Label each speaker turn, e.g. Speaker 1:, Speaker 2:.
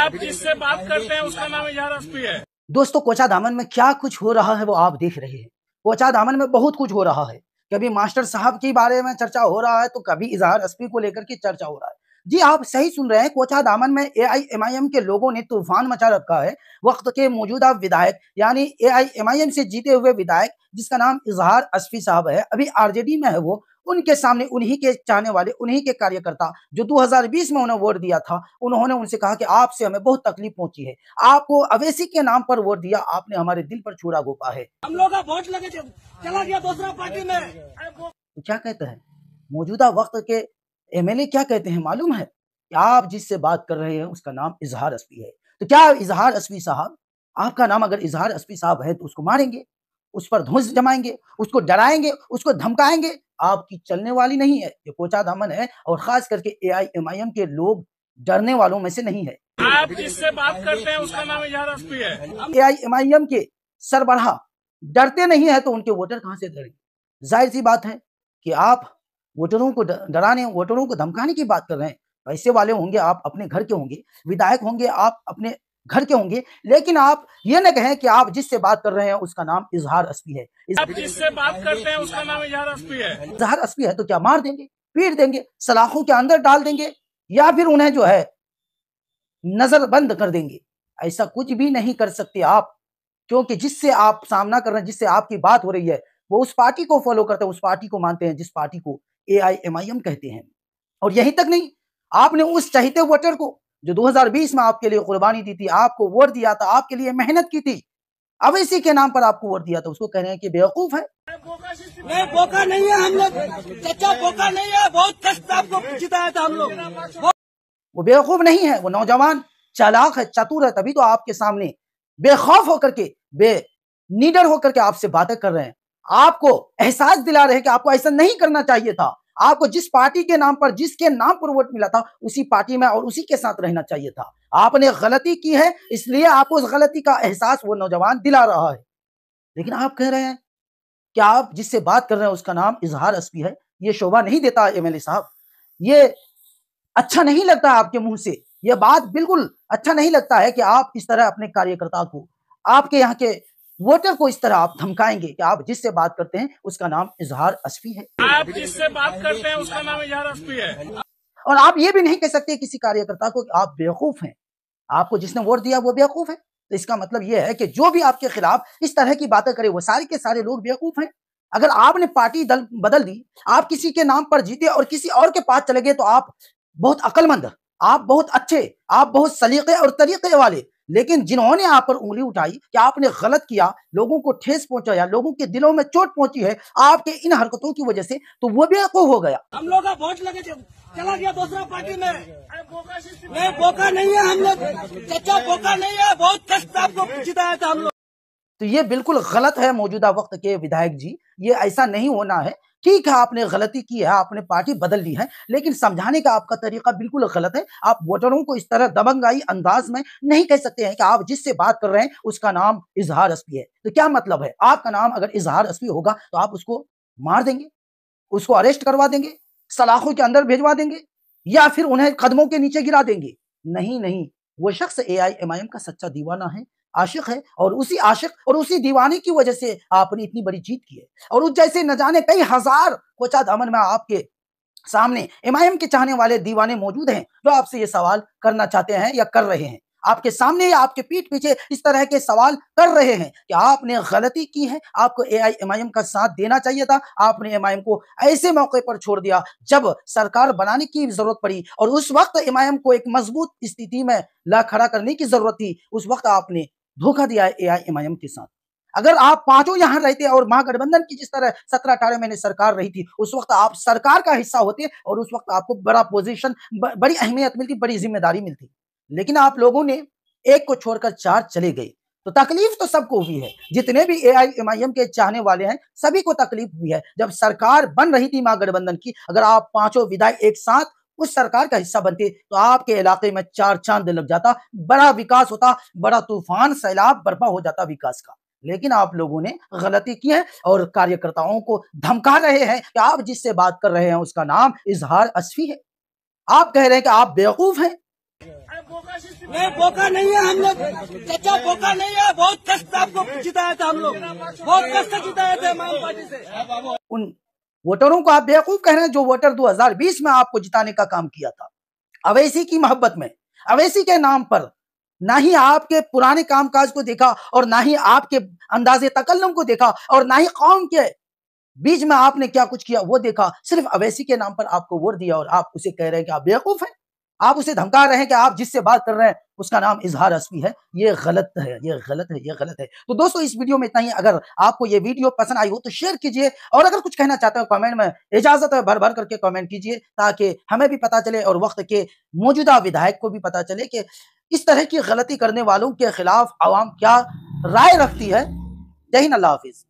Speaker 1: आप जिससे बात करते हैं उसका नाम इजहार अस्फी है।
Speaker 2: दोस्तों, कोचाधामन में क्या कुछ हो रहा है वो आप देख रहे हैं। कोचाधामन में बहुत कुछ हो रहा है। कभी मास्टर साहब के बारे में चर्चा हो रहा है तो कभी इजहार अस्फी को लेकर के चर्चा हो रहा है। जी, आप सही सुन रहे हैं। कोचाधामन में एआईएमआईएम के लोगों ने तूफान मचा रखा है। वक्त के मौजूदा विधायक यानी एआईएमआईएम से जीते हुए विधायक जिसका नाम इजहार अस्फी साहब है, अभी आरजेडी में है वो, उनके सामने उन्हीं के चाहने वाले, उन्हीं के कार्यकर्ता जो 2020 में उन्हें वोट दिया था, उन्होंने उनसे कहा कि आपसे हमें बहुत तकलीफ पहुंची है, आपको अवैसी के नाम पर वोट दिया, आपने हमारे दिल पर छुरा घोंपा है।
Speaker 1: हम लोग का वोट लगे चला गया दूसरा पार्टी में।
Speaker 2: तो क्या कहते हैं मौजूदा वक्त के एमएलए, क्या कहते हैं मालूम है कि आप जिससे बात कर रहे हैं उसका नाम इजहार अस्फी है। तो क्या इजहार अस्फी साहब, आपका नाम अगर इजहार अस्फी साहब है तो उसको मारेंगे, उस पर धुंस जमाएंगे, उसको डराएंगे, उसको धमकाएंगे? आपकी चलने वाली नहीं है। ये कोचाधामन है और खास करके एआईएमआईएम के लोग डरने वालों में से नहीं है।
Speaker 1: आप जिससे बात करते हैं उसका नाम इजहार अस्फी है।
Speaker 2: एआईएमआईएम के सरबराह डरते नहीं है तो उनके वोटर कहां से डरेंगे? जाहिर सी बात है कि आप वोटरों को डराने, वोटरों को धमकाने की बात कर रहे हैं। पैसे वाले होंगे आप, अपने घर के होंगे, विधायक होंगे आप, अपने घर के होंगे, लेकिन आप ये न कहें कि आप जिससे बात कर रहे हैं उसका नाम इजहार अस्फी है।
Speaker 1: आप जिससे बात करते हैं उसका नाम इजहार अस्फी है।
Speaker 2: इजहार अस्फी है तो क्या मार देंगे, पीट देंगे, सलाखों के अंदर डाल देंगे, या फिर उन्हें जो है नजरबंद कर देंगे? ऐसा कुछ भी नहीं कर सकते आप, क्योंकि जिससे आप सामना कर रहे हैं, जिससे आपकी बात हो रही है, वो उस पार्टी को फॉलो करते हैं, उस पार्टी को मानते हैं जिस पार्टी को एआईएमआईएम कहते हैं। और यही तक नहीं, आपने उस चहेते वोटर को जो 2020 में आपके लिए कुर्बानी दी थी, आपको वोट दिया था, आपके लिए मेहनत की थी, अब इसी के नाम पर आपको वोट दिया था, उसको कह रहे हैं कि बेवकूफ है।
Speaker 1: नहीं, बोका नहीं है हम लोग, चचा बोका नहीं है, बहुत कष्ट आपको जिताया था हम लोग।
Speaker 2: वो बेवकूफ नहीं है, वो नौजवान चालाक है, चतुर है, तभी तो आपके सामने बेखौफ होकर के, बेनिडर होकर के आपसे बातें कर रहे हैं, आपको एहसास दिला रहे हैं कि आपको ऐसा नहीं करना चाहिए था। आपको जिस पार्टी के नाम पर, जिसके नाम पर वोट मिला था, उसी पार्टी में और उसी के साथ रहना चाहिए था। आपने गलती की है, इसलिए आपको उस गलती का एहसास वो नौजवान दिला रहा है। लेकिन आप कह रहे हैं कि आप जिससे बात कर रहे हैं उसका नाम इजहार अस्फी है। ये शोभा नहीं देता एमएलए साहब, ये अच्छा नहीं लगता आपके मुंह से, यह बात बिल्कुल अच्छा नहीं लगता है कि आप इस तरह अपने कार्यकर्ता को, आपके यहाँ के वोटर को इस तरह आप धमकाएंगे कि आप जिससे बात करते हैं उसका नाम इजहार अस्फी है।
Speaker 1: आप जिससे बात करते हैं उसका नाम इजहार अस्फी है।
Speaker 2: और आप ये भी नहीं कह सकते किसी कार्यकर्ता को कि आप बेवकूफ हैं, आपको जिसने वोट दिया वो बेवकूफ है। तो इसका मतलब यह है कि जो भी आपके खिलाफ इस तरह की बातें करे वो सारे के सारे लोग बेवकूफ हैं। अगर आपने पार्टी दल बदल दी, आप किसी के नाम पर जीते और किसी और के पास चले गए, तो आप बहुत अक्लमंद, आप बहुत अच्छे, आप बहुत सलीके और तरीके वाले। लेकिन जिन्होंने आप पर उंगली उठाई कि आपने गलत किया, लोगों को ठेस पहुंचाया, लोगों के दिलों में चोट पहुंची है आपके इन हरकतों की वजह से, तो वो बेवकूफ हो गया।
Speaker 1: हम लोग का वोट लगे चला गया दूसरा पार्टी में। नहीं, बोका नहीं है हम लोग, चचा बोका नहीं है, बहुत कष्ट आपको जिताया था हम लोग।
Speaker 2: तो ये बिल्कुल गलत है मौजूदा वक्त के विधायक जी, ये ऐसा नहीं होना है। ठीक है, आपने गलती की है, आपने पार्टी बदल ली है, लेकिन समझाने का आपका तरीका बिल्कुल गलत है। आप वोटरों को इस तरह दबंगाई अंदाज में नहीं कह सकते हैं कि आप जिससे बात कर रहे हैं उसका नाम इजहार अस्फी है। तो क्या मतलब है? आपका नाम अगर इजहार अस्फी होगा तो आप उसको मार देंगे, उसको अरेस्ट करवा देंगे, सलाखों के अंदर भेजवा देंगे, या फिर उन्हें कदमों के नीचे गिरा देंगे? नहीं नहीं, वो शख्स एआईएमआईएम का सच्चा दीवाना है, आशिक है, और उसी आशिक और उसी दीवाने की वजह से आपने इतनी बड़ी जीत की है। और उस जैसे न जाने कई हजार कोचाधामन में आपके सामने एमआईएम के चाहने वाले दीवाने मौजूद हैं जो आपसे ये सवाल करना चाहते हैं या कर रहे हैं। आपके सामने या आपके पीठ पीछे इस तरह के सवाल कर रहे हैं कि आपने गलती की है, आपको एआईएमआईएम का साथ देना चाहिए था, आपने एमआईएम को ऐसे मौके पर छोड़ दिया जब सरकार बनाने की जरूरत पड़ी और उस वक्त एमआईएम को एक मजबूत स्थिति में ला खड़ा करने की जरूरत थी, उस वक्त आपने धोखा दिया है एआईएमआईएम के साथ। अगर आप पांचों यहां रहते और महागठबंधन की जिस तरह 17-18 महीने सरकार रही थी, उस वक्त आप सरकार का हिस्सा होते और उस वक्त आपको बड़ा पोजीशन, बड़ी अहमियत मिलती, बड़ी जिम्मेदारी मिलती। लेकिन आप लोगों ने एक को छोड़कर चार चले गए, तो तकलीफ तो सबको हुई है। जितने भी एआईएमआईएम के चाहने वाले हैं सभी को तकलीफ हुई है। जब सरकार बन रही थी महागठबंधन की, अगर आप पांचों विधायक एक साथ उस सरकार का हिस्सा बनते तो आपके इलाके में चार चांद लग जाता, बड़ा विकास होता, बड़ा तूफान सैलाब बर्पा हो जाता विकास का। लेकिन आप लोगों ने गलती की है और कार्यकर्ताओं को धमका रहे हैं कि आप जिससे बात कर रहे हैं उसका नाम इजहार अस्फी है। आप कह रहे हैं कि आप बेवकूफ हैं।
Speaker 1: नहीं बोका नहीं है हम लोग, चाचा बोका नहीं है। बहुत कष्ट आपको जिताया था हम लोग, बहुत कष्ट जिताए थे आम पार्टी से।
Speaker 2: उन वोटरों को आप बेवकूफ कह रहे हैं जो वोटर 2020 में आपको जिताने का काम किया था। अवैसी की मोहब्बत में, अवैसी के नाम पर ना ही आपके पुराने कामकाज को देखा और ना ही आपके अंदाजे तकल्लुम को देखा और ना ही कौम के बीच में आपने क्या कुछ किया वो देखा। सिर्फ अवैसी के नाम पर आपको वोट दिया और आप उसे कह रहे हैं कि आप बेवकूफ हैं। आप उसे धमका रहे हैं कि आप जिससे बात कर रहे हैं उसका नाम इजहार हस्बी है। ये गलत है, ये गलत है, ये गलत है। तो दोस्तों इस वीडियो में इतना ही। अगर आपको ये वीडियो पसंद आई हो तो शेयर कीजिए और अगर कुछ कहना चाहते हो कमेंट में इजाजत है भर भर करके कमेंट कीजिए ताकि हमें भी पता चले और वक्त के मौजूदा विधायक को भी पता चले कि इस तरह की गलती करने वालों के खिलाफ आवाम क्या राय रखती है। जय हिंद, अल्लाह हाफिज।